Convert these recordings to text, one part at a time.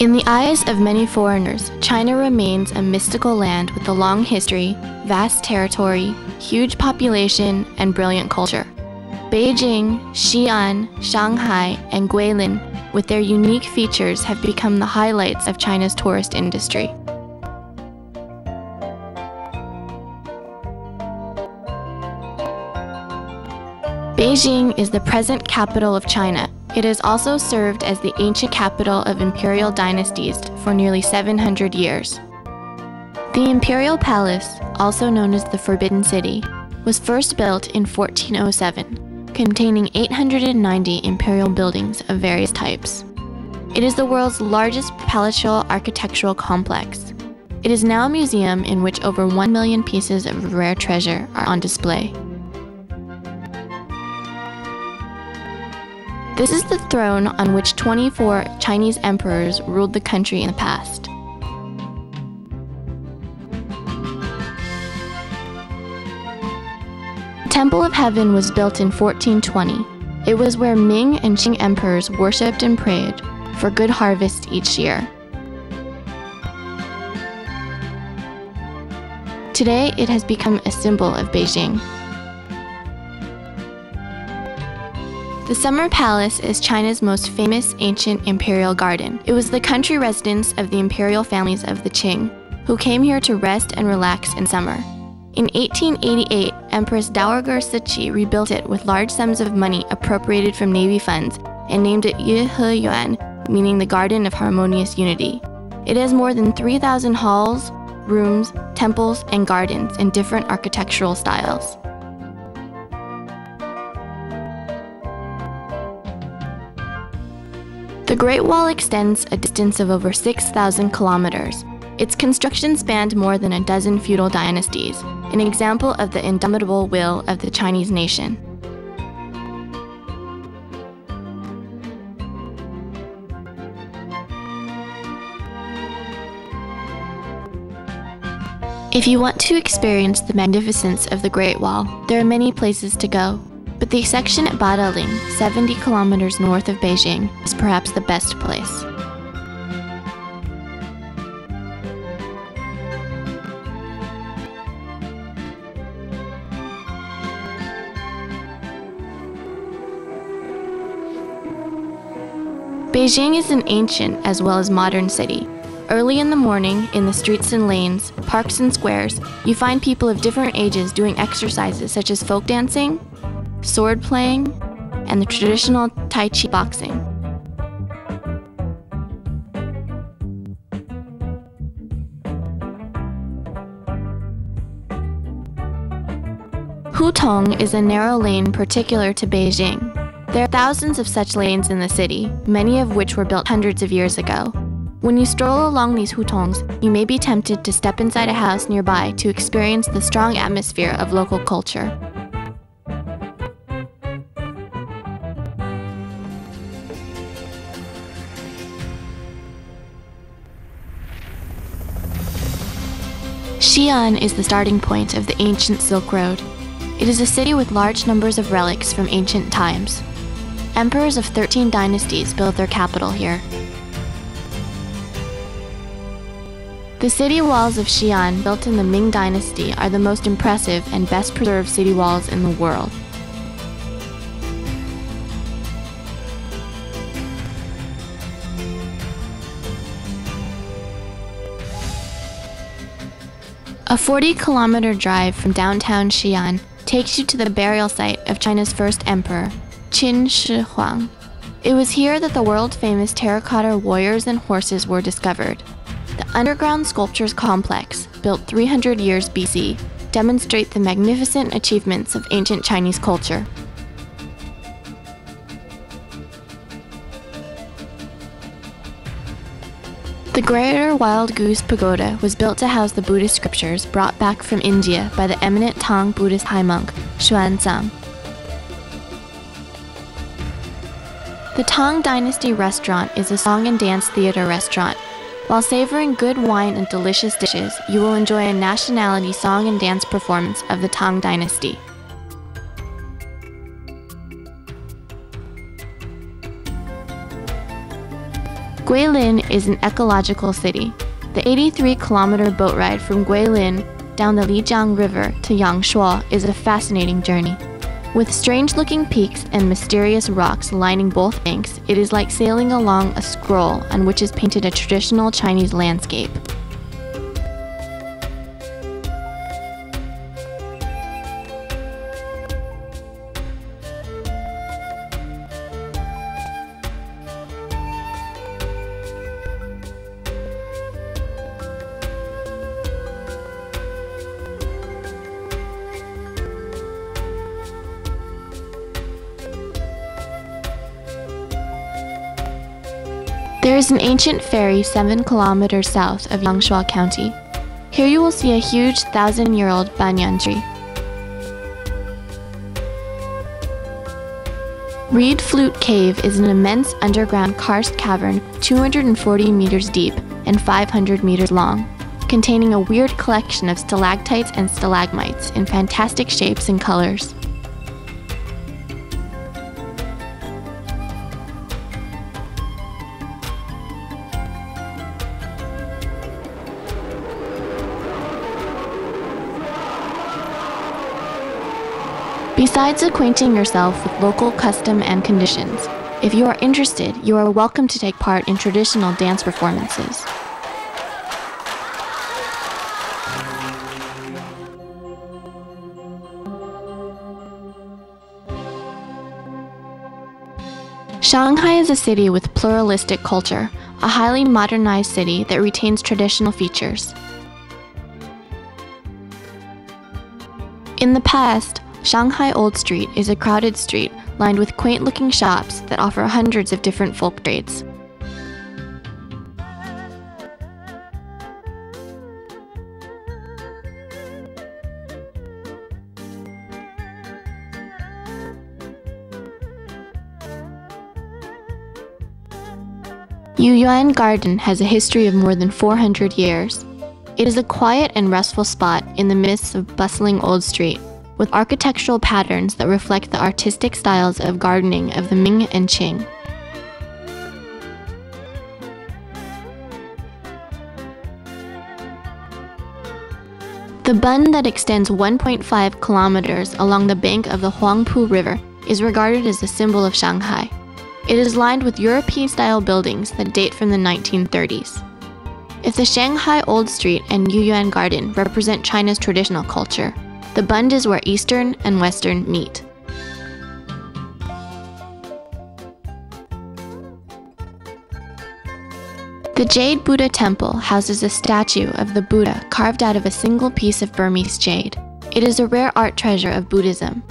In the eyes of many foreigners, China remains a mystical land with a long history, vast territory, huge population, and brilliant culture. Beijing, Xi'an, Shanghai, and Guilin, with their unique features, have become the highlights of China's tourist industry. Beijing is the present capital of China. It has also served as the ancient capital of imperial dynasties for nearly 700 years. The Imperial Palace, also known as the Forbidden City, was first built in 1407, containing 890 imperial buildings of various types. It is the world's largest palatial architectural complex. It is now a museum in which over 1 million pieces of rare treasure are on display. This is the throne on which 24 Chinese emperors ruled the country in the past. The Temple of Heaven was built in 1420. It was where Ming and Qing emperors worshipped and prayed for good harvest each year. Today, it has become a symbol of Beijing. The Summer Palace is China's most famous ancient imperial garden. It was the country residence of the imperial families of the Qing, who came here to rest and relax in summer. In 1888, Empress Dowager Cixi rebuilt it with large sums of money appropriated from Navy funds and named it Yuan, meaning the Garden of Harmonious Unity. It has more than 3,000 halls, rooms, temples, and gardens in different architectural styles. The Great Wall extends a distance of over 6,000 kilometers. Its construction spanned more than a dozen feudal dynasties, an example of the indomitable will of the Chinese nation. If you want to experience the magnificence of the Great Wall, there are many places to go. But the section at Badaling, 70 kilometers north of Beijing, is perhaps the best place. Beijing is an ancient as well as modern city. Early in the morning, in the streets and lanes, parks and squares, you find people of different ages doing exercises such as folk dancing, sword playing, and the traditional Tai Chi boxing. Hutong is a narrow lane particular to Beijing. There are thousands of such lanes in the city, many of which were built hundreds of years ago. When you stroll along these hutongs, you may be tempted to step inside a house nearby to experience the strong atmosphere of local culture. Xi'an is the starting point of the ancient Silk Road. It is a city with large numbers of relics from ancient times. Emperors of 13 dynasties built their capital here. The city walls of Xi'an, built in the Ming Dynasty, are the most impressive and best preserved city walls in the world. A 40-kilometer drive from downtown Xi'an takes you to the burial site of China's first emperor, Qin Shi Huang. It was here that the world-famous terracotta warriors and horses were discovered. The underground sculptures complex, built 300 years BC, demonstrate the magnificent achievements of ancient Chinese culture. The Greater Wild Goose Pagoda was built to house the Buddhist scriptures brought back from India by the eminent Tang Buddhist high monk, Xuanzang. The Tang Dynasty Restaurant is a song and dance theater restaurant. While savoring good wine and delicious dishes, you will enjoy a nationality song and dance performance of the Tang Dynasty. Guilin is an ecological city. The 83-kilometer boat ride from Guilin down the Lijiang River to Yangshuo is a fascinating journey. With strange-looking peaks and mysterious rocks lining both banks, it is like sailing along a scroll on which is painted a traditional Chinese landscape. There is an ancient ferry 7 kilometers south of Yangshuo County. Here you will see a huge 1,000-year-old banyan tree. Reed Flute Cave is an immense underground karst cavern 240 meters deep and 500 meters long, containing a weird collection of stalactites and stalagmites in fantastic shapes and colors. Besides acquainting yourself with local custom and conditions, if you are interested, you are welcome to take part in traditional dance performances. Shanghai is a city with pluralistic culture, a highly modernized city that retains traditional features. In the past, Shanghai Old Street is a crowded street lined with quaint-looking shops that offer hundreds of different folk trades. Yuyuan Garden has a history of more than 400 years. It is a quiet and restful spot in the midst of bustling Old Street, with architectural patterns that reflect the artistic styles of gardening of the Ming and Qing. The bund that extends 1.5 kilometers along the bank of the Huangpu River is regarded as a symbol of Shanghai. It is lined with European-style buildings that date from the 1930s. If the Shanghai Old Street and Yuyuan Garden represent China's traditional culture, the bund is where Eastern and Western meet. The Jade Buddha Temple houses a statue of the Buddha carved out of a single piece of Burmese jade. It is a rare art treasure of Buddhism.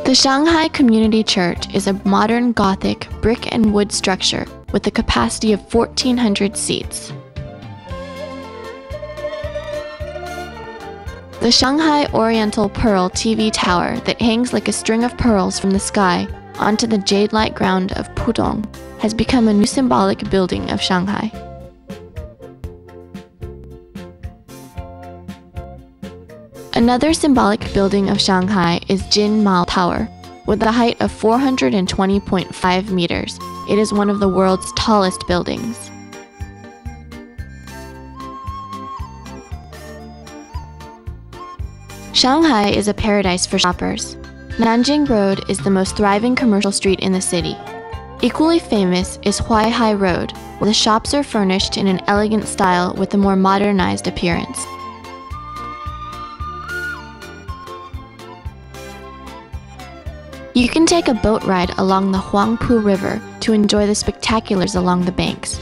The Shanghai Community Church is a modern Gothic brick and wood structure with a capacity of 1,400 seats. The Shanghai Oriental Pearl TV tower that hangs like a string of pearls from the sky onto the jade-like ground of Pudong has become a new symbolic building of Shanghai. Another symbolic building of Shanghai is Jin Mao Tower. With a height of 420.5 meters, it is one of the world's tallest buildings. Shanghai is a paradise for shoppers. Nanjing Road is the most thriving commercial street in the city. Equally famous is Huaihai Road, where the shops are furnished in an elegant style with a more modernized appearance. You can take a boat ride along the Huangpu River to enjoy the spectaculars along the banks.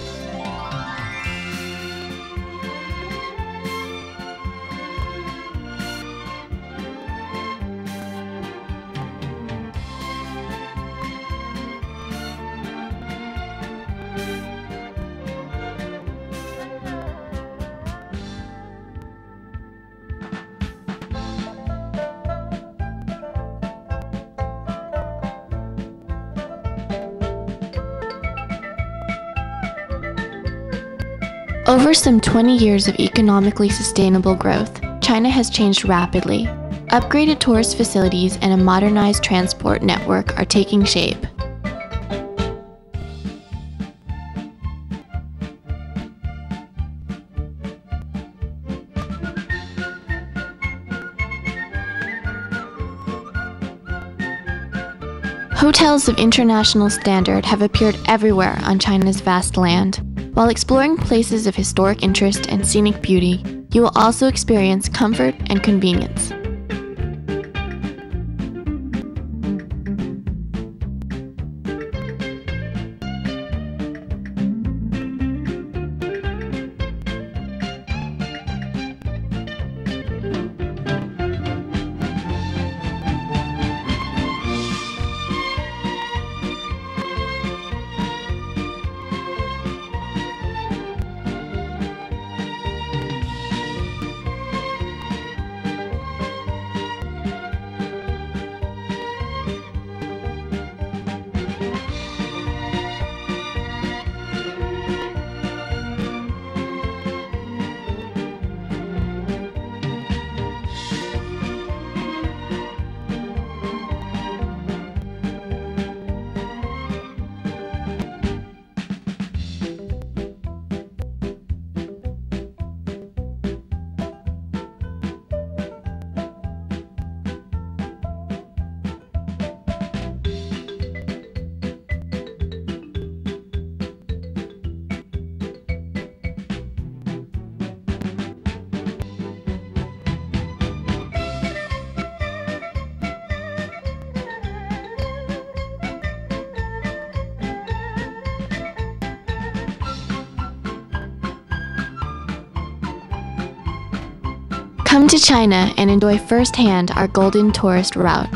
Over some 20 years of economically sustainable growth, China has changed rapidly. Upgraded tourist facilities and a modernized transport network are taking shape. Hotels of international standard have appeared everywhere on China's vast land. While exploring places of historic interest and scenic beauty, you will also experience comfort and convenience. Come to China and enjoy firsthand our golden tourist route.